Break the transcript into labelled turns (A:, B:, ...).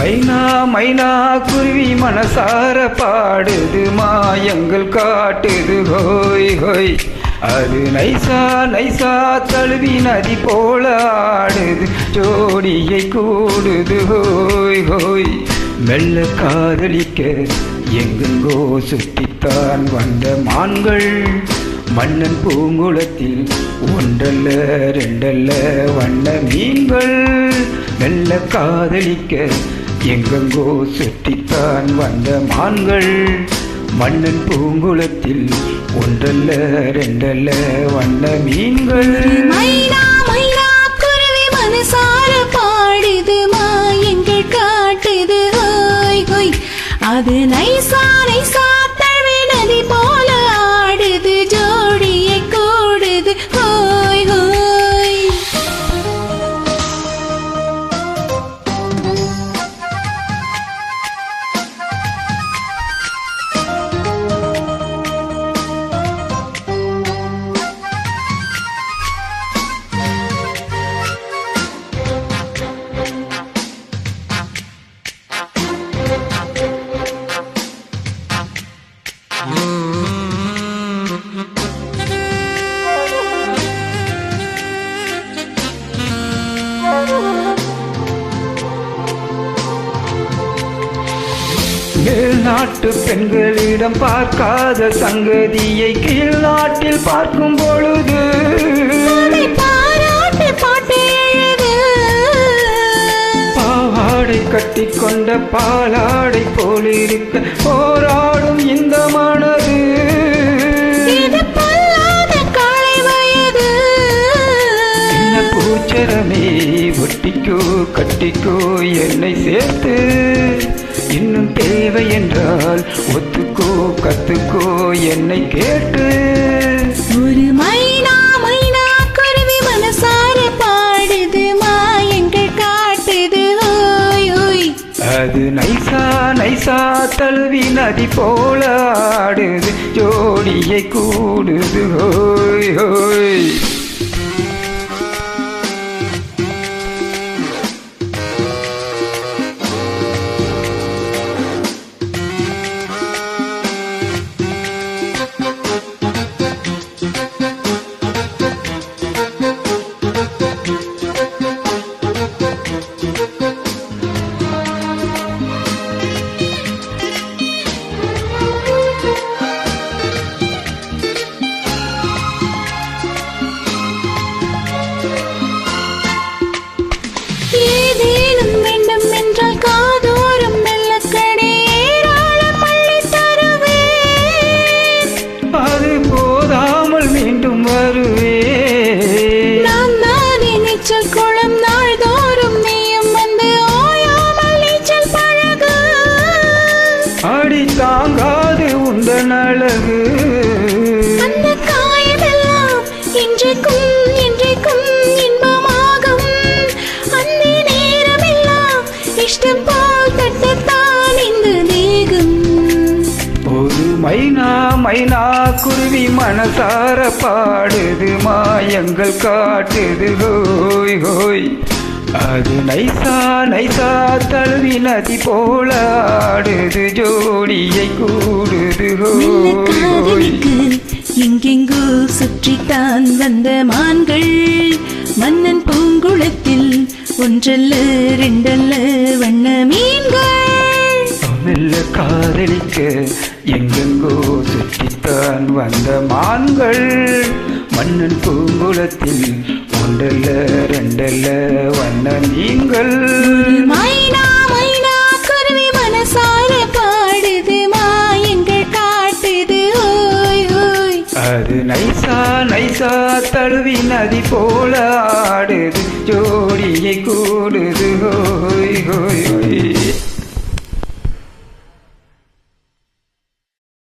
A: மைனா மைனா குருவி மனசார பாடுது மாயங்கள் காட்டுது ஹோய் ஹோய். அது நைசா நைசா தழுவி நதி போல ஆடுது ஜோடியை கூடுது ஹோய் ஹோய். மெல்ல காதலிக்க எங்கெங்கோ சுற்றித்தான் வந்த மான்கள் மன்னன் பூங்குளத்தில் ஒன்றல்ல ரெண்டல்ல வண்ண மீன்கள். மெல்ல காதலிக்க எங்கெங்கோ சுற்றித்தான் வந்த மான்கள் மன்னன் பூங்குளத்தில் ஒன்றல்ல ரெண்டல்ல வண்ண மீன்கள்.
B: மைனா மைனா குருவி மனசார பாடுது மாயங்கள் காட்டுது ஹோய் ஹோய். அது நைசா நைசா தழுவி நதி போல ஆடுது ஜோடியை கூடுது ஹோய் ஹோய்.
A: மேல்நாட்டு பெண்களிடம் பார்க்காத சங்கதியை கீழ் நாட்டில் பார்க்கும் பொழுது
B: பாராட்டு பாட்டு எழுது.
A: பாவாடை கட்டிக்கொண்ட பாலாடை போலிருக்க போராடும் இந்த மனது.
B: இது பொல்லாத காளை வயது.
A: சின்ன பூச்சரமே ஒட்டிக்கோ கட்டிக்கோ என்னை சேர்த்து. இன்னும் தேவை என்றால் ஒத்துக்கோ கத்துக்கோ என்னை கேட்டு.
B: ஒரு மைனா மைனா குருவி மனசார பாடுது மாயங்கள் காட்டுது ஹோய் ஹோய்.
A: அது நைசா நைசா தழுவி நதி போல ஆடுது ஜோடியை கூடுது ஹோய் ஹோய்.
B: ஏதேனும் வேண்டும் என்றால் காதோறும் மெல்லக்கடை ஏராளம் அள்ளி தருவேன்.
A: அது போதாமல் மீண்டும் வருவே.
B: நான் தானே நீச்சல் குளம் நாள்தோறும் நீயும் வந்து ஓயாமல் நீச்சல் பழகு.
A: அடி தாங்காது உந்தன் அழகு.
B: அந்த காயமெல்லாம் இன்றைக்கும் இன்றைக்கும் இன்பமாகும். அந்த நேரமெல்லாம் இஷ்டம் போல் தட்டத்தான் இந்த தேகம்.
A: ஒரு மைனா மைனா குருவி மனசார பாடுது மாயங்கள் காட்டுது ஹோய் ஹோய். அது நைசா நைசா தழுவி நதி போல ஆடுது ஜோடியை கூடுது ஹோய் ஹோய்.
B: காதலிக்கு எங்கெங்கோ சுற்றித்தான் வந்த மான்கள் மன்னன் பூங்குளத்தில் ஒன்றல்ல ரெண்டல்ல வண்ண மீன்கள்.
A: மெல்ல காதலிக்க எங்கெங்கோ சுற்றித்தான் வந்த மான்கள் மன்னன் பூங்குளத்தில் ஒன்றல்ல ரெண்டல்ல வண்ண மீன்கள்.
B: மைனா மைனா குருவி மனசார பாடுது மாயங்கள் காட்டுது ஹோய் ஹோய்.
A: அது நைசா நைசா தழுவி நதி போல ஆடுது ஜோடியை கூடுது ஹோய் ஹோய்.